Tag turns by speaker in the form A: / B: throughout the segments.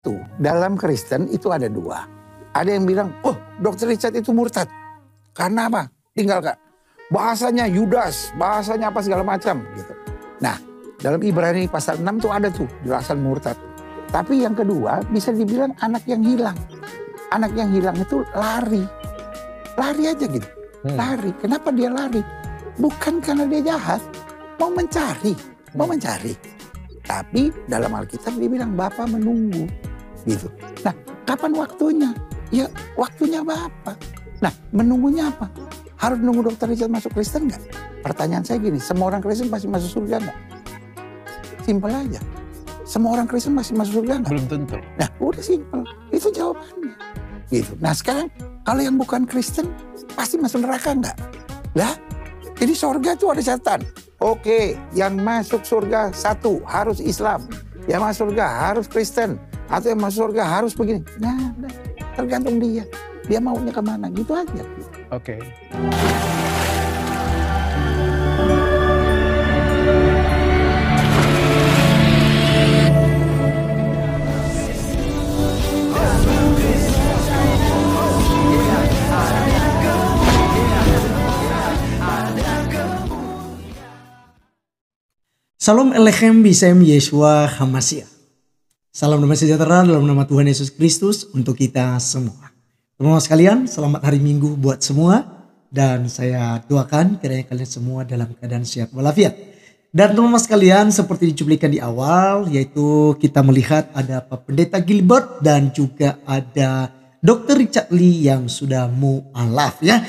A: Tuh, dalam Kristen itu ada dua. Ada yang bilang, oh Dr. Richard itu murtad. Karena apa? Tinggal Kak. Bahasanya Yudas, bahasanya apa segala macam gitu. Nah, dalam Ibrani pasal 6 tuh ada tuh jelasan murtad. Tapi yang kedua bisa dibilang anak yang hilang. Anak yang hilang itu lari. Lari aja gitu. Lari. Kenapa dia lari? Bukan karena dia jahat. Mau mencari. Mau mencari. Tapi dalam Alkitab dia bilang Bapa menunggu. Gitu. Nah, kapan waktunya? Ya waktunya Bapa. Nah, menunggunya apa? Harus nunggu Dr. Richard masuk Kristen nggak? Pertanyaan saya gini, semua orang Kristen pasti masuk surga nggak? Simpel aja. Semua orang Kristen masih masuk surga nggak?
B: Belum tentu.
A: Nah, udah simpel. Itu jawabannya. Gitu. Nah sekarang kalau yang bukan Kristen pasti masuk neraka nggak? Lah, jadi surga itu ada catatan. Oke, yang masuk surga satu harus Islam, yang masuk surga harus Kristen, atau yang masuk surga harus begini. Nah, tergantung dia. Dia maunya kemana, gitu aja.
B: Oke.
C: Salam Elechem Bisem Yeshua Hamashiach. Salam damai sejahtera dalam nama Tuhan Yesus Kristus untuk kita semua. Teman-teman sekalian, selamat hari Minggu buat semua. Dan saya doakan kiranya kalian semua dalam keadaan sehat walafiat. Dan teman-teman sekalian, seperti dicuplikan di awal, yaitu kita melihat ada Pak Pendeta Gilbert dan juga ada Dr. Richard Lee yang sudah mu'alaf ya.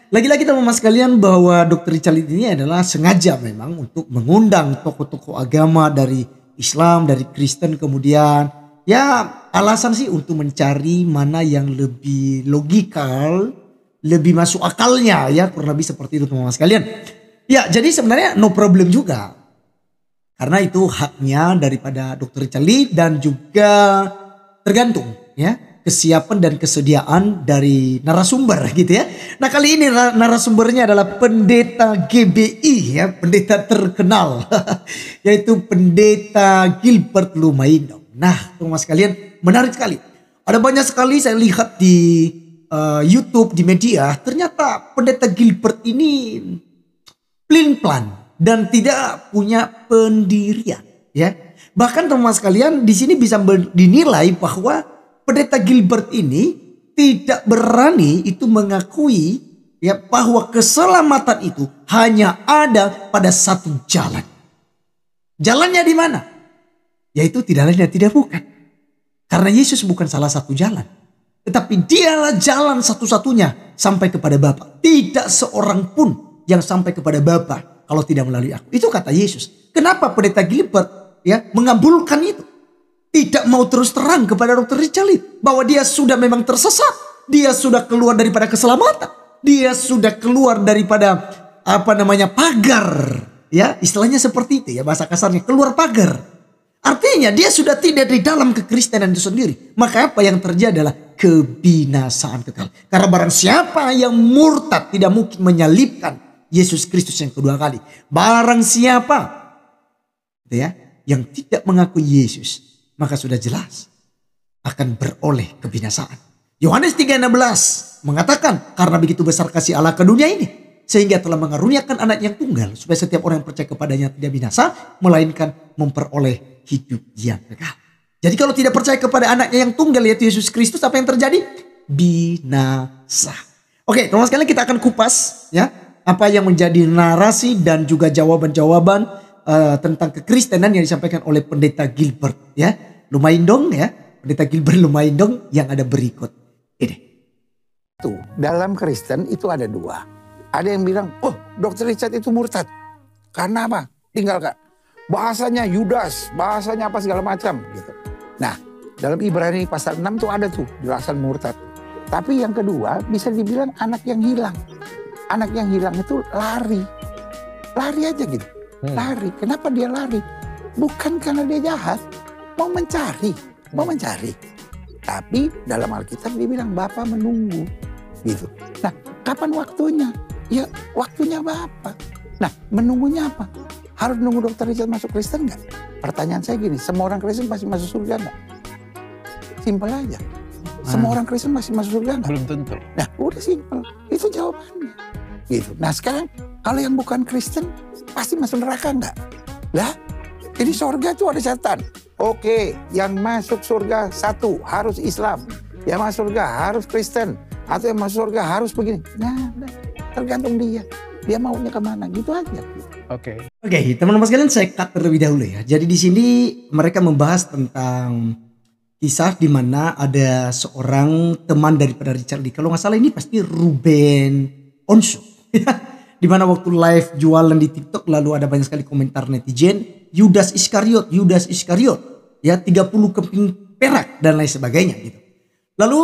C: Lagi-lagi teman-teman sekalian bahwa Dr. Richard Lee ini adalah sengaja memang untuk mengundang tokoh-tokoh agama dari Islam, dari Kristen, kemudian ya alasan sih untuk mencari mana yang lebih logikal, lebih masuk akalnya ya, kurang lebih seperti itu teman-teman sekalian. Ya jadi sebenarnya no problem juga. Karena itu haknya daripada Dr. Richard Lee dan juga tergantung ya kesiapan dan kesediaan dari narasumber gitu ya. Nah kali ini narasumbernya adalah pendeta GBI ya, pendeta terkenal yaitu pendeta Gilbert Lumaindo. Nah teman-teman sekalian menarik sekali. Ada banyak sekali saya lihat di YouTube, di media, ternyata pendeta Gilbert ini pelin-pelan dan tidak punya pendirian ya. Bahkan teman-teman sekalian di sini bisa dinilai bahwa pendeta Gilbert ini tidak berani itu mengakui ya bahwa keselamatan itu hanya ada pada satu jalan. Jalannya di mana? Yaitu tidak lain dan tidak bukan. Karena Yesus bukan salah satu jalan. Tetapi dialah jalan satu-satunya sampai kepada Bapa. Tidak seorang pun yang sampai kepada Bapa kalau tidak melalui aku. Itu kata Yesus. Kenapa pendeta Gilbert ya mengabulkan itu? Tidak mau terus terang kepada Dr. Richard Lee bahwa dia sudah memang tersesat, dia sudah keluar daripada keselamatan, dia sudah keluar daripada pagar, ya istilahnya seperti itu ya bahasa kasarnya, keluar pagar. Artinya dia sudah tidak di dalam kekristenan itu sendiri. Maka apa yang terjadi adalah kebinasaan kekal. Karena barang siapa yang murtad tidak mungkin menyalibkan Yesus Kristus yang kedua kali. Barang siapa gitu ya yang tidak mengakui Yesus, maka sudah jelas akan beroleh kebinasaan. Yohanes 3:16 mengatakan karena begitu besar kasih Allah ke dunia ini sehingga telah mengaruniakan anak yang tunggal supaya setiap orang yang percaya kepadanya tidak binasa melainkan memperoleh hidup yang kekal. Jadi kalau tidak percaya kepada anaknya yang tunggal yaitu Yesus Kristus, apa yang terjadi? Binasa. Oke, teman-teman sekalian kita akan kupas ya apa yang menjadi narasi dan juga jawaban-jawaban tentang kekristenan yang disampaikan oleh pendeta Gilbert ya Lumaindong ya, pendeta Gilbert Lumaindong yang ada berikut ini.
A: Tuh, dalam Kristen itu ada dua. Ada yang bilang, oh Dr. Richard itu murtad. Karena apa? Tinggal Kak. Bahasanya Yudas, bahasanya apa segala macam gitu. Nah, dalam Ibrani pasal 6 tuh ada tuh jelasan murtad. Tapi yang kedua bisa dibilang anak yang hilang. Anak yang hilang itu lari. Lari aja gitu. Lari. Kenapa dia lari? Bukan karena dia jahat. Mau mencari. Mau mencari. Tapi dalam Alkitab dia bilang Bapa menunggu. Gitu. Nah kapan waktunya? Ya waktunya Bapa. Nah menunggunya apa? Harus nunggu Dr. Richard masuk Kristen nggak? Pertanyaan saya gini, semua orang Kristen pasti masuk surga nggak? Simpel aja. Semua orang Kristen masih masuk surga nggak?
B: Belum tentu.
A: Nah udah simpel, itu jawabannya. Gitu. Nah sekarang kalau yang bukan Kristen pasti masuk neraka nggak? Lah, jadi surga itu ada catatan. Oke, yang masuk surga satu harus Islam, yang masuk surga harus Kristen, atau yang masuk surga harus begini. Nah, tergantung dia maunya kemana, gitu aja.
B: Oke.
C: Oke, teman-teman sekalian, saya cut terlebih dahulu ya. Jadi di sini mereka membahas tentang kisah di mana ada seorang teman daripada Richard Lee. Kalau nggak salah ini pasti Ruben Onsu. Di mana waktu live jualan di TikTok lalu ada banyak sekali komentar netizen, Yudas Iskariot, ya 30 keping perak dan lain sebagainya gitu. Lalu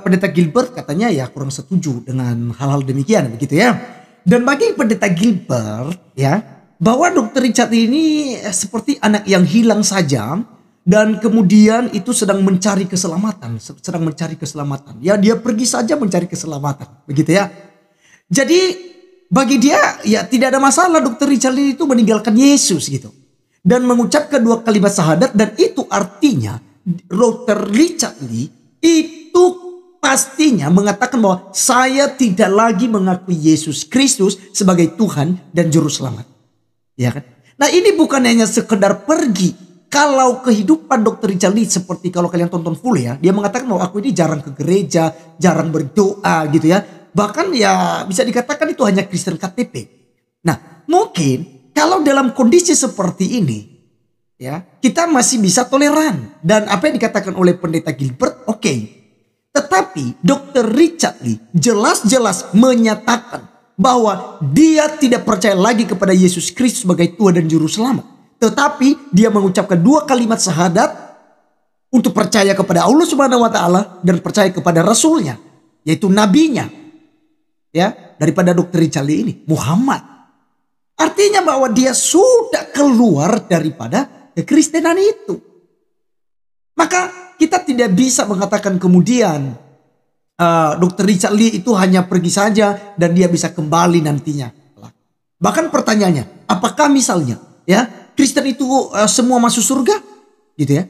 C: Pendeta Gilbert katanya ya kurang setuju dengan hal-hal demikian begitu ya. Dan bagi Pendeta Gilbert ya, bahwa Dr. Richard ini seperti anak yang hilang saja dan kemudian itu sedang mencari keselamatan, Ya dia pergi saja mencari keselamatan, begitu ya. Jadi bagi dia ya tidak ada masalah Dr. Richard Lee itu meninggalkan Yesus gitu. Dan mengucapkan 2 kalimat syahadat, dan itu artinya Dr. Richard Lee itu pastinya mengatakan bahwa saya tidak lagi mengakui Yesus Kristus sebagai Tuhan dan Juru Selamat. Ya kan? Nah ini bukan hanya sekedar pergi. Kalau kehidupan Dr. Richard Lee seperti kalau kalian tonton full ya, dia mengatakan bahwa aku ini jarang ke gereja, jarang berdoa gitu ya. Bahkan ya bisa dikatakan itu hanya Kristen KTP. Nah mungkin kalau dalam kondisi seperti ini ya kita masih bisa toleran. Dan apa yang dikatakan oleh Pendeta Gilbert oke. Tetapi Dr. Richard Lee jelas-jelas menyatakan bahwa dia tidak percaya lagi kepada Yesus Kristus sebagai Tuhan dan Juru Selamat. Tetapi dia mengucapkan 2 kalimat syahadat untuk percaya kepada Allah Subhanahu wa taala dan percaya kepada rasulnya, yaitu nabinya. Ya, daripada Dr. Richard Lee ini, Muhammad. Artinya bahwa dia sudah keluar daripada kekristenan itu. Maka kita tidak bisa mengatakan kemudian Dr. Richard Lee itu hanya pergi saja dan dia bisa kembali nantinya. Bahkan pertanyaannya, apakah misalnya ya Kristen itu semua masuk surga? Gitu ya.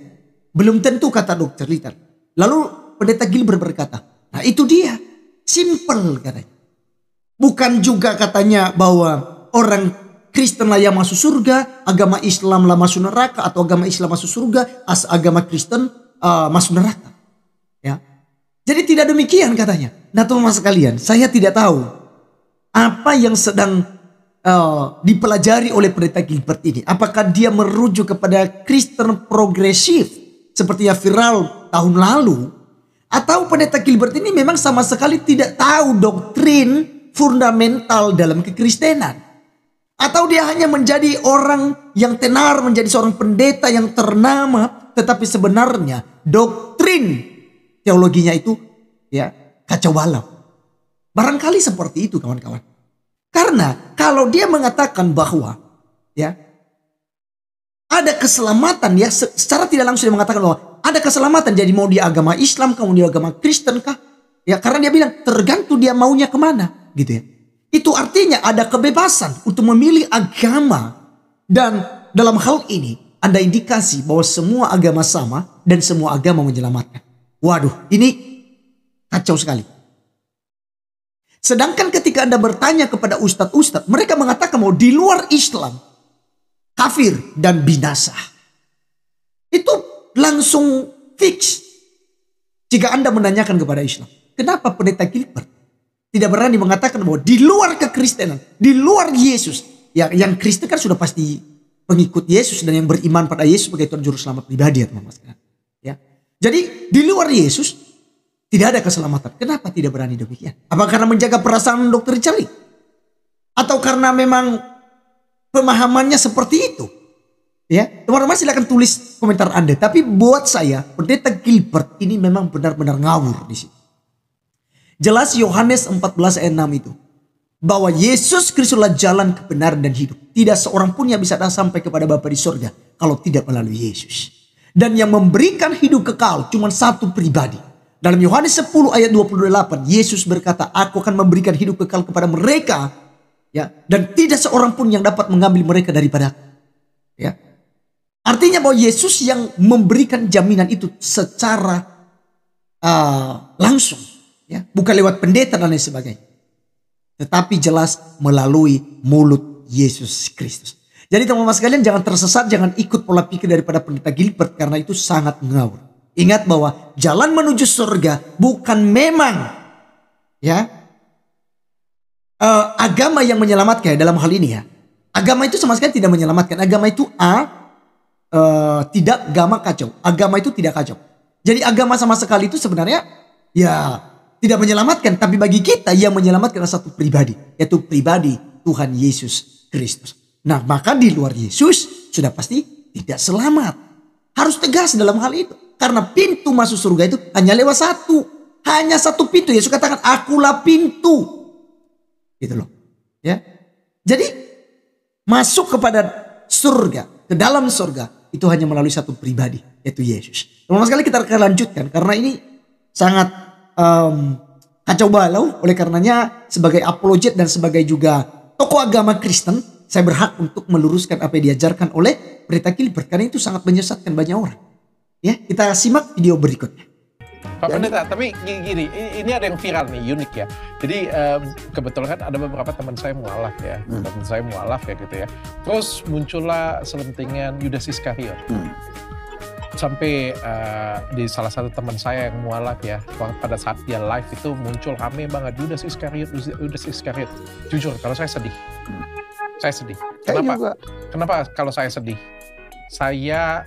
C: Belum tentu kata Dr. Richard. Lalu Pendeta Gilbert berkata, nah itu dia. Simple katanya. Bukan juga katanya bahwa orang Kristen lah yang masuk surga, agama Islam lah masuk neraka, atau agama Islam masuk surga, agama Kristen masuk neraka. Ya. Jadi tidak demikian katanya. Nah teman-teman sekalian, saya tidak tahu apa yang sedang dipelajari oleh Pendeta Gilbert ini. Apakah dia merujuk kepada Kristen progresif seperti yang viral tahun lalu, atau Pendeta Gilbert ini memang sama sekali tidak tahu doktrin fundamental dalam kekristenan, atau dia hanya menjadi orang yang tenar, menjadi seorang pendeta yang ternama, tetapi sebenarnya doktrin teologinya itu ya kacau balau. Barangkali seperti itu kawan-kawan. Karena kalau dia mengatakan bahwa ya ada keselamatan, ya secara tidak langsung dia mengatakan bahwa ada keselamatan, jadi mau dia agama Islam kah, mau dia agama Kristen kah, ya karena dia bilang tergantung dia maunya kemana. Gitu ya. Itu artinya ada kebebasan untuk memilih agama. Dan dalam hal ini ada indikasi bahwa semua agama sama dan semua agama menyelamatkan. Waduh, ini kacau sekali. Sedangkan ketika Anda bertanya kepada ustadz-ustadz, mereka mengatakan bahwa di luar Islam kafir dan binasa. Itu langsung fix. Jika Anda menanyakan kepada Islam, kenapa Pendeta Gilbert tidak berani mengatakan bahwa di luar kekristenan, di luar Yesus, ya yang Kristen kan sudah pasti pengikut Yesus dan yang beriman pada Yesus sebagai Tuhan Juru Selamat pribadi ya teman-teman. Ya. Jadi di luar Yesus tidak ada keselamatan. Kenapa tidak berani demikian? Apa karena menjaga perasaan Dr. Richard Lee? Atau karena memang pemahamannya seperti itu? Ya, teman-teman silakan tulis komentar Anda. Tapi buat saya, Pendeta Gilbert ini memang benar-benar ngawur di sini. Jelas Yohanes 14 ayat 6 itu. Bahwa Yesus Kristuslah jalan kebenaran dan hidup. Tidak seorang pun yang bisa datang sampai kepada Bapa di surga kalau tidak melalui Yesus. Dan yang memberikan hidup kekal cuma satu pribadi. Dalam Yohanes 10 ayat 28, Yesus berkata, aku akan memberikan hidup kekal kepada mereka. Ya, dan tidak seorang pun yang dapat mengambil mereka daripada. Ya. Artinya bahwa Yesus yang memberikan jaminan itu secara langsung, ya, bukan lewat pendeta dan lain sebagainya, tetapi jelas melalui mulut Yesus Kristus. Jadi teman-teman sekalian, jangan tersesat, jangan ikut pola pikir daripada pendeta Gilbert karena itu sangat ngawur. Ingat bahwa jalan menuju surga bukan memang agama yang menyelamatkan dalam hal ini ya. Agama itu sama sekali tidak menyelamatkan. Agama itu tidak agama kacau. Agama itu tidak kacau. Jadi agama sama sekali itu sebenarnya ya tidak menyelamatkan. Tapi bagi kita yang menyelamatkan adalah satu pribadi. Yaitu pribadi Tuhan Yesus Kristus. Nah maka di luar Yesus sudah pasti tidak selamat. Harus tegas dalam hal itu. Karena pintu masuk surga itu hanya lewat satu. Hanya satu pintu. Yesus katakan akulah pintu. Gitu loh. Ya. Jadi masuk kepada surga. Ke dalam surga. Itu hanya melalui satu pribadi. Yaitu Yesus. Teman-teman sekali kita akan lanjutkan. Karena ini sangat kacau balau. Oleh karenanya sebagai apologet dan sebagai juga tokoh agama Kristen. Saya berhak untuk meluruskan apa yang diajarkan oleh pendeta Gilbert. Karena itu sangat menyesatkan banyak orang. Ya, kita simak video berikutnya.
B: Pak Pendeta, tapi gini, ini ada yang viral nih, unik ya. Jadi kebetulan kan ada beberapa teman saya mualaf ya. Teman saya mualaf ya gitu ya. Terus muncullah selentingan Yudas Iskariot. Sampai di salah satu teman saya yang mualaf ya, pada saat dia live itu muncul rame banget Yudas Iskariot, Yudas Iskariot. Jujur, kalau saya sedih. Saya sedih. Kenapa? Kenapa kalau saya sedih? Saya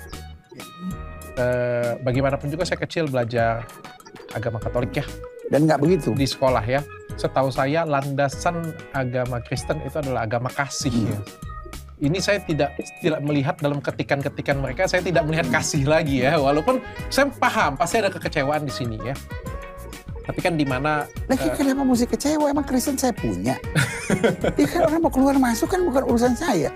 B: bagaimanapun juga saya kecil belajar agama Katolik ya.
A: Dan nggak begitu.
B: Di sekolah ya. Setahu saya landasan agama Kristen itu adalah agama kasih ya. Ini saya tidak melihat dalam ketikan-ketikan mereka, saya tidak melihat kasih lagi ya. Walaupun saya paham, pasti ada kekecewaan di sini ya. Tapi kan di mana...
A: kenapa mesti kecewa? Emang Kristen saya punya. Ya kan orang mau keluar masuk kan bukan urusan saya.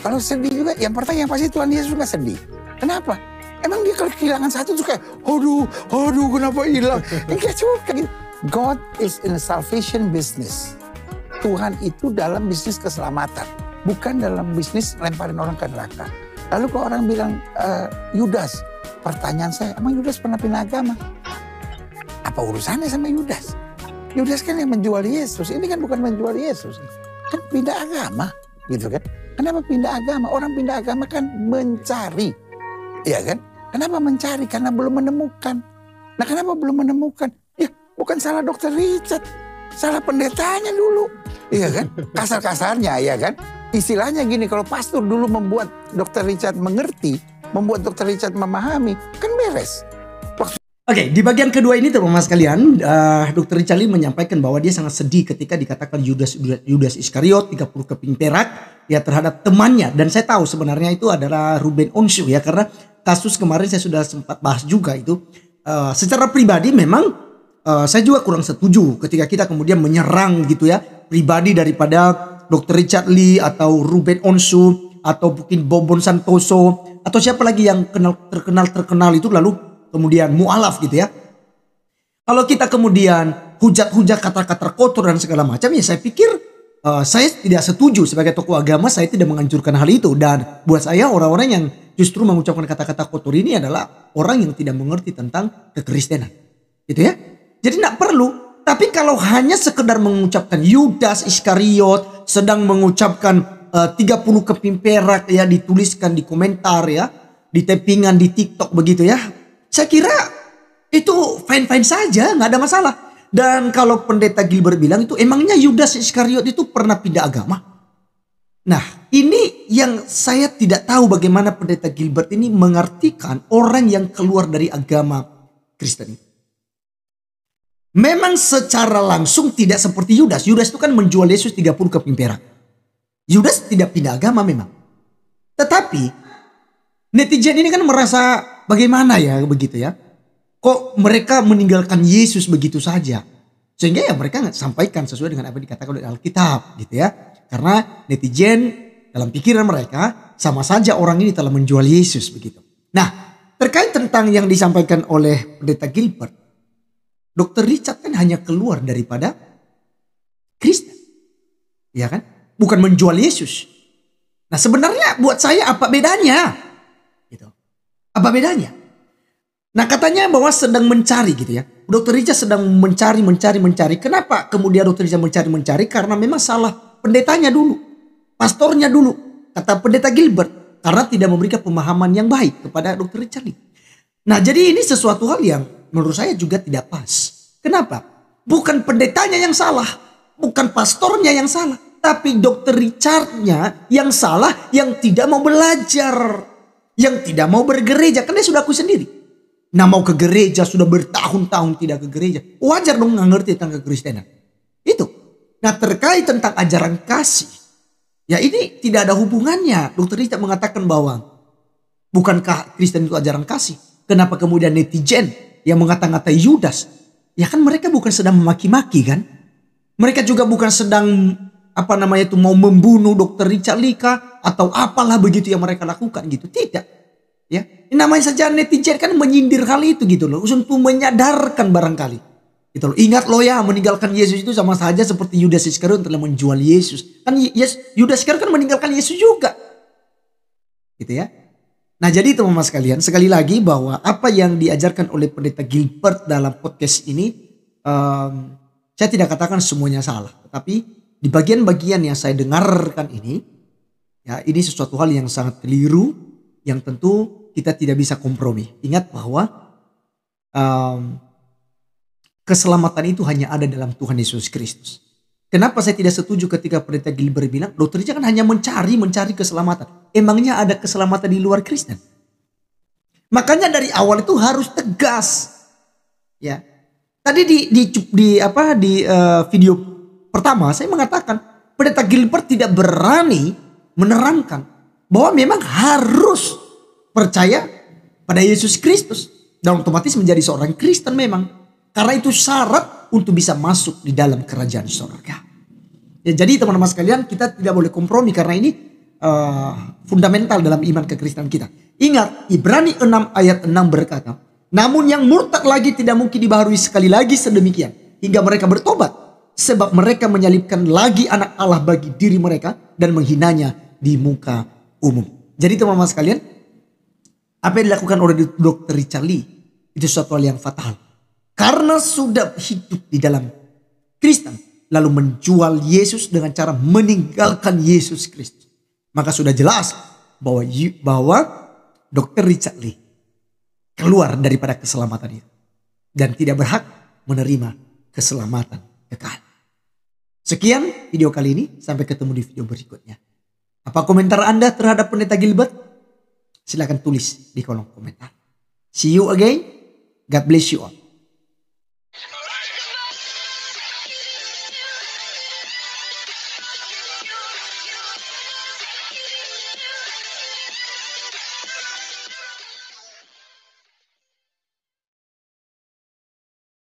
A: Kalau sedih juga, yang pertama yang pasti Tuhan Yesus nggak sedih. Kenapa? Emang dia kalau kehilangan satu tuh kayak, aduh kenapa hilang? Enggak juga. God is in a salvation business. Tuhan itu dalam bisnis keselamatan. Bukan dalam bisnis lemparin orang ke neraka. Lalu kalau orang bilang, Yudas. Pertanyaan saya, emang Yudas pernah pindah agama? Apa urusannya sama Yudas? Yudas kan yang menjual Yesus. Ini kan bukan menjual Yesus. Kan pindah agama. Gitu kan. Kenapa pindah agama? Orang pindah agama kan mencari. Iya kan? Kenapa mencari? Karena belum menemukan. Nah kenapa belum menemukan? Ya bukan salah Dokter Richard. Salah pendetanya dulu. Iya kan? Kasar-kasarnya ya kan? Istilahnya gini, kalau pastor dulu membuat Dokter Richard mengerti, membuat Dokter Richard memahami, kan beres.
C: Oke, di bagian kedua ini teman-teman sekalian, Dr. Richard Lee menyampaikan bahwa dia sangat sedih ketika dikatakan Yudas Iskariot 30 keping perak ya terhadap temannya. Dan saya tahu sebenarnya itu adalah Ruben Onsu ya, karena kasus kemarin saya sudah sempat bahas juga itu. Secara pribadi memang saya juga kurang setuju ketika kita kemudian menyerang gitu ya pribadi daripada Dr. Richard Lee atau Ruben Onsu atau mungkin Bobon Santoso atau siapa lagi yang terkenal itu lalu kemudian mualaf gitu ya. Kalau kita kemudian hujat-hujat kata-kata kotor dan segala macam ya saya pikir saya tidak setuju sebagai tokoh agama, saya tidak menganjurkan hal itu. Dan buat saya orang-orang yang justru mengucapkan kata-kata kotor ini adalah orang yang tidak mengerti tentang kekristenan. Gitu ya. Jadi tidak perlu. Tapi kalau hanya sekedar mengucapkan Yudas Iskariot sedang mengucapkan 30 keping perak ya dituliskan di komentar ya. Di tappingan di TikTok begitu ya. Saya kira itu fine-fine saja, nggak ada masalah. Dan kalau pendeta Gilbert bilang itu emangnya Yudas Iskariot itu pernah pindah agama? Nah ini yang saya tidak tahu bagaimana pendeta Gilbert ini mengartikan orang yang keluar dari agama Kristen. Memang secara langsung tidak seperti Yudas. Yudas itu kan menjual Yesus 30 keping perak. Yudas tidak pindah agama memang. Tetapi netizen ini kan merasa bagaimana ya begitu ya. Kok mereka meninggalkan Yesus begitu saja. Sehingga ya mereka sampaikan sesuai dengan apa yang dikatakan oleh Alkitab gitu ya. Karena netizen dalam pikiran mereka sama saja orang ini telah menjual Yesus begitu. Nah terkait tentang yang disampaikan oleh pendeta Gilbert. Dr. Richard kan hanya keluar daripada Kristen. Ya kan? Bukan menjual Yesus. Nah sebenarnya buat saya apa bedanya? Apa bedanya? Nah katanya bahwa sedang mencari gitu ya. Dokter Richard sedang mencari. Kenapa kemudian Dokter Richard mencari? Karena memang salah pendetanya dulu. Pastornya dulu. Kata pendeta Gilbert. Karena tidak memberikan pemahaman yang baik kepada Dokter Richard Lee. Nah jadi ini sesuatu hal yang menurut saya juga tidak pas. Kenapa? Bukan pendetanya yang salah. Bukan pastornya yang salah. Tapi Dokter Richardnya yang salah. Yang tidak mau belajar. Yang tidak mau bergereja. Karena dia sudah akui sendiri. Nah mau ke gereja sudah bertahun-tahun tidak ke gereja. Wajar dong nggak ngerti tentang kekristenan. Itu. Nah terkait tentang ajaran kasih. Ya ini tidak ada hubungannya. Dokter Richard mengatakan bahwa bukankah Kristen itu ajaran kasih? Kenapa kemudian netizen yang mengata-ngatai Yudas? Ya kan mereka bukan sedang memaki-maki kan? Mereka juga bukan sedang mau membunuh Dokter Richard Lee atau apalah begitu yang mereka lakukan gitu. Tidak. Ya, ini namanya saja netizen kan menyindir hal itu gitu loh, untuk menyadarkan barangkali. Gitu loh. Ingat loh ya, meninggalkan Yesus itu sama saja seperti Yudas Iskariot telah menjual Yesus. Kan Yudas Iskariot kan meninggalkan Yesus juga. Gitu ya. Nah, jadi teman-teman sekalian, sekali lagi bahwa apa yang diajarkan oleh pendeta Gilbert dalam podcast ini saya tidak katakan semuanya salah, tapi di bagian-bagian yang saya dengarkan ini ya, ini sesuatu hal yang sangat keliru yang tentu kita tidak bisa kompromi. Ingat bahwa keselamatan itu hanya ada dalam Tuhan Yesus Kristus. Kenapa saya tidak setuju ketika pendeta Gilbert bilang Dokter Richard kan hanya mencari keselamatan. Emangnya ada keselamatan di luar Kristen? Makanya dari awal itu harus tegas. Ya. Tadi di video pertama saya mengatakan pendeta Gilbert tidak berani menerangkan bahwa memang harus percaya pada Yesus Kristus dan otomatis menjadi seorang Kristen memang, karena itu syarat untuk bisa masuk di dalam kerajaan surga. Ya, jadi teman-teman sekalian, kita tidak boleh kompromi karena ini fundamental dalam iman kekristenan kita. Ingat, Ibrani 6 ayat 6 berkata, namun yang murtad lagi tidak mungkin dibaharui sekali lagi sedemikian hingga mereka bertobat, sebab mereka menyalibkan lagi anak Allah bagi diri mereka dan menghinanya di muka umum. Jadi teman-teman sekalian, apa yang dilakukan oleh Dokter Richard Lee itu suatu hal yang fatal. Karena sudah hidup di dalam Kristen, lalu menjual Yesus dengan cara meninggalkan Yesus Kristus, maka sudah jelas bahwa Dokter Richard Lee keluar daripada keselamatan itu dan tidak berhak menerima keselamatan kekal. Sekian video kali ini, sampai ketemu di video berikutnya. Apa komentar Anda terhadap pendeta Gilbert? Silakan tulis di kolom komentar. See you again. God bless you all.